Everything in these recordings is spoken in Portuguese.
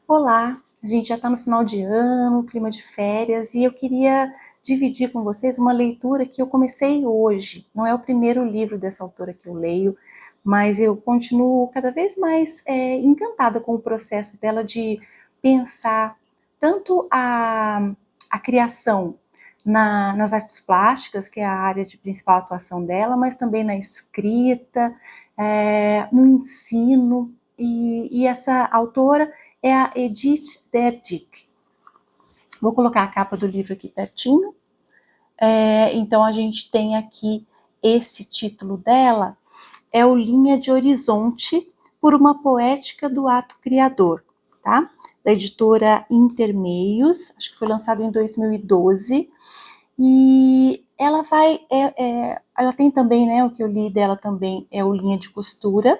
Olá, a gente já está no final de ano, clima de férias, e eu queria dividir com vocês uma leitura que eu comecei hoje. Não é o primeiro livro dessa autora que eu leio, mas eu continuo cada vez mais encantada com o processo dela de pensar tanto a criação nas artes plásticas, que é a área de principal atuação dela, mas também na escrita, no ensino, e essa autora é a Edith Derdick. Vou colocar a capa do livro aqui pertinho. Então a gente tem aqui esse título dela, é o Linha de Horizonte, por uma poética do ato criador, tá? Da editora Intermeios, acho que foi lançado em 2012, e ela vai, ela tem também, né, o que eu li dela também é o Linha de Costura,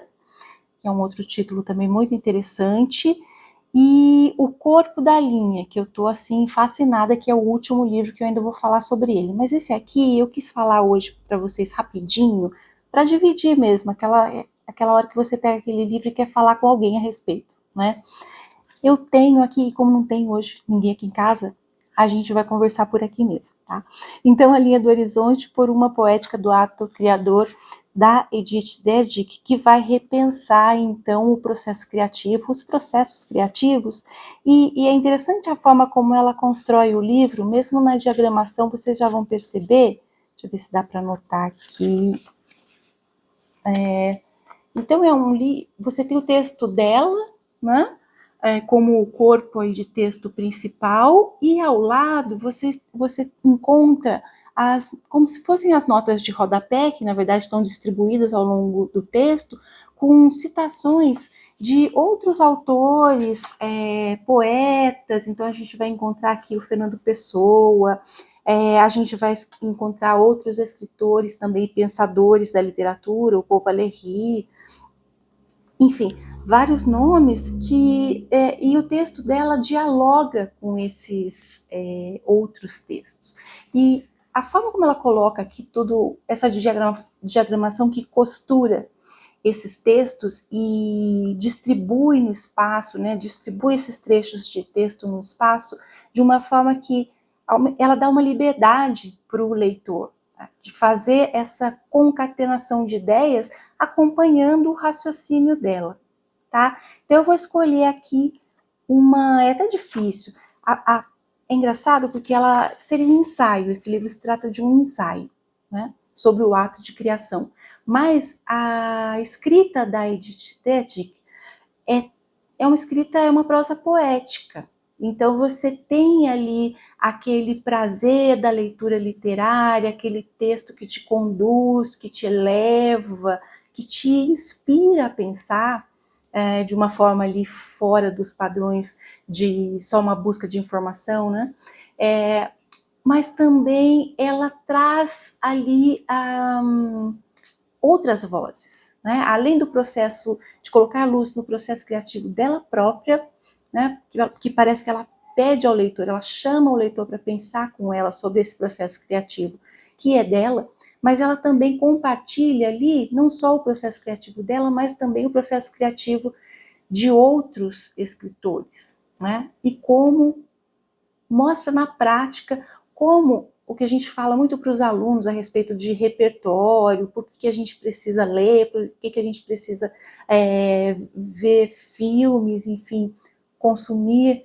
que é um outro título também muito interessante, e O Corpo da Linha, que eu tô assim fascinada, que é o último livro que eu ainda vou falar sobre ele. Mas esse aqui eu quis falar hoje para vocês rapidinho, para dividir mesmo, aquela hora que você pega aquele livro e quer falar com alguém a respeito, né? Eu tenho aqui, como não tem hoje ninguém aqui em casa, a gente vai conversar por aqui mesmo, tá? Então, A Linha do Horizonte, por uma poética do ato criador, da Edith Derdick, que vai repensar, então, o processo criativo, os processos criativos, e é interessante a forma como ela constrói o livro, mesmo na diagramação, vocês já vão perceber, deixa eu ver se dá para anotar aqui, então você tem o texto dela, né, como o corpo aí de texto principal, e ao lado você encontra como se fossem as notas de rodapé, que na verdade estão distribuídas ao longo do texto, com citações de outros autores, poetas. Então a gente vai encontrar aqui o Fernando Pessoa, a gente vai encontrar outros escritores também, pensadores da literatura, o Paul Valéry, enfim, vários nomes e o texto dela dialoga com esses outros textos. E a forma como ela coloca aqui toda essa diagramação que costura esses textos e distribui no espaço, né, distribui esses trechos de texto no espaço de uma forma que ela dá uma liberdade para o leitor, tá, de fazer essa concatenação de ideias acompanhando o raciocínio dela, tá? Então eu vou escolher aqui é até difícil, é engraçado porque ela seria um ensaio, esse livro se trata de um ensaio, né, sobre o ato de criação, mas a escrita da Edith Derdick é uma prosa poética, então você tem ali aquele prazer da leitura literária, aquele texto que te conduz, que te eleva, que te inspira a pensar de uma forma ali fora dos padrões de só uma busca de informação, né? Mas também ela traz ali outras vozes, né? Além do processo de colocar a luz no processo criativo dela própria, né? Que parece que ela pede ao leitor, ela chama o leitor para pensar com ela sobre esse processo criativo que é dela, mas ela também compartilha ali não só o processo criativo dela, mas também o processo criativo de outros escritores, né? E como mostra na prática como o que a gente fala muito para os alunos a respeito de repertório, por que a gente precisa ler, por que a gente precisa ver filmes, enfim, consumir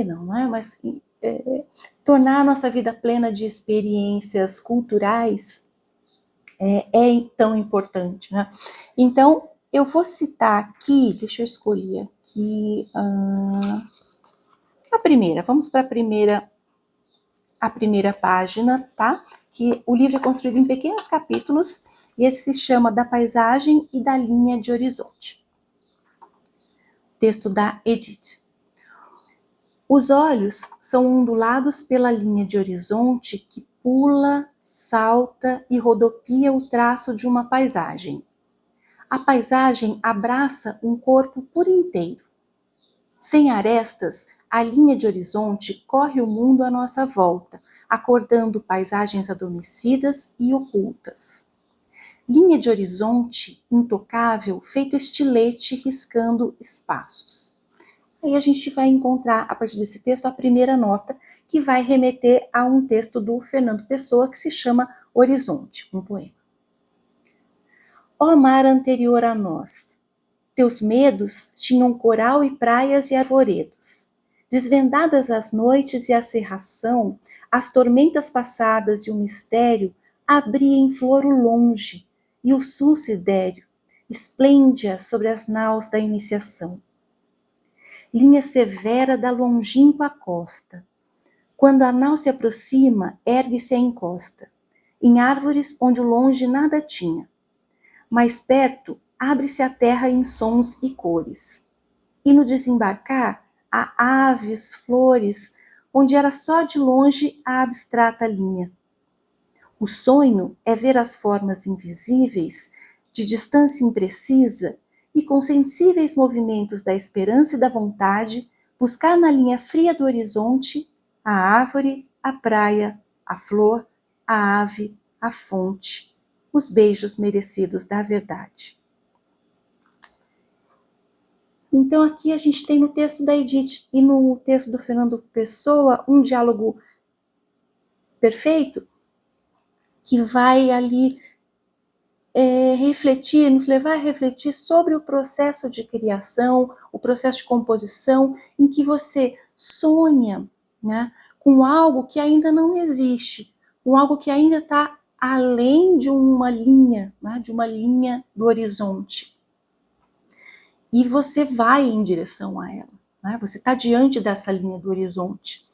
não é? Mas tornar a nossa vida plena de experiências culturais é tão importante, né? Então, eu vou citar aqui, deixa eu escolher aqui a primeira, vamos para a primeira página, tá? Que o livro é construído em pequenos capítulos e esse se chama Da Paisagem e da Linha de Horizonte. Texto da Edith. Os olhos são ondulados pela linha de horizonte que pula, salta e rodopia o traço de uma paisagem. A paisagem abraça um corpo por inteiro. Sem arestas, a linha de horizonte corre o mundo à nossa volta, acordando paisagens adormecidas e ocultas. Linha de horizonte intocável, feito estilete riscando espaços. E a gente vai encontrar, a partir desse texto, a primeira nota, que vai remeter a um texto do Fernando Pessoa, que se chama Horizonte, um poema. Ó mar anterior a nós, teus medos tinham coral e praias e arvoredos. Desvendadas as noites e a cerração, as tormentas passadas e o mistério abria em flor o longe, e o sul sidéreo esplêndia sobre as naus da iniciação. Linha severa da longínqua costa. Quando a nau se aproxima, ergue-se a encosta, em árvores onde o longe nada tinha. Mais perto, abre-se a terra em sons e cores. E no desembarcar, há aves, flores, onde era só de longe a abstrata linha. O sonho é ver as formas invisíveis, de distância imprecisa, e com sensíveis movimentos da esperança e da vontade, buscar na linha fria do horizonte a árvore, a praia, a flor, a ave, a fonte, os beijos merecidos da verdade. Então aqui a gente tem no texto da Edith e no texto do Fernando Pessoa um diálogo perfeito que vai ali refletir, nos levar a refletir sobre o processo de criação, o processo de composição, em que você sonha, né, com algo que ainda não existe, com algo que ainda está além de uma linha, né, de uma linha do horizonte. E você vai em direção a ela, né? Você está diante dessa linha do horizonte,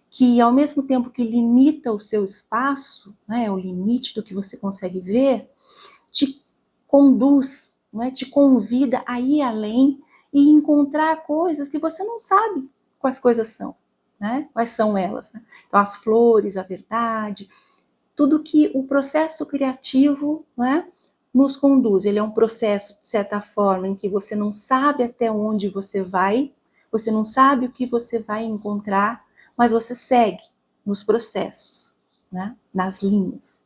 que ao mesmo tempo que limita o seu espaço, né, o limite do que você consegue ver, te conduz, né, te convida a ir além e encontrar coisas que você não sabe quais coisas são, né? Quais são elas, né? Então, as flores, a verdade, tudo que o processo criativo, né, nos conduz. Ele é um processo, de certa forma, em que você não sabe até onde você não sabe o que você vai encontrar, mas você segue nos processos, né, nas linhas,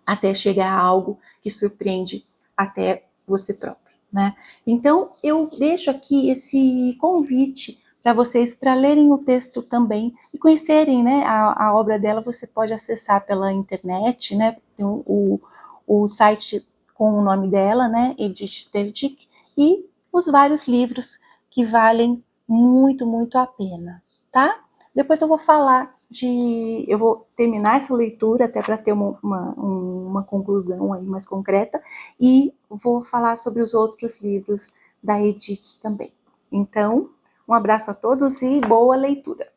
até chegar a algo que surpreende até você próprio, né? Então, eu deixo aqui esse convite para vocês para lerem o texto também e conhecerem, né, a obra dela. Você pode acessar pela internet, né? Tem o site com o nome dela, né, Edith Terdic, e os vários livros que valem muito, muito a pena, tá? Depois eu vou terminar essa leitura até para ter uma conclusão aí mais concreta, e vou falar sobre os outros livros da Edith também. Então, um abraço a todos e boa leitura!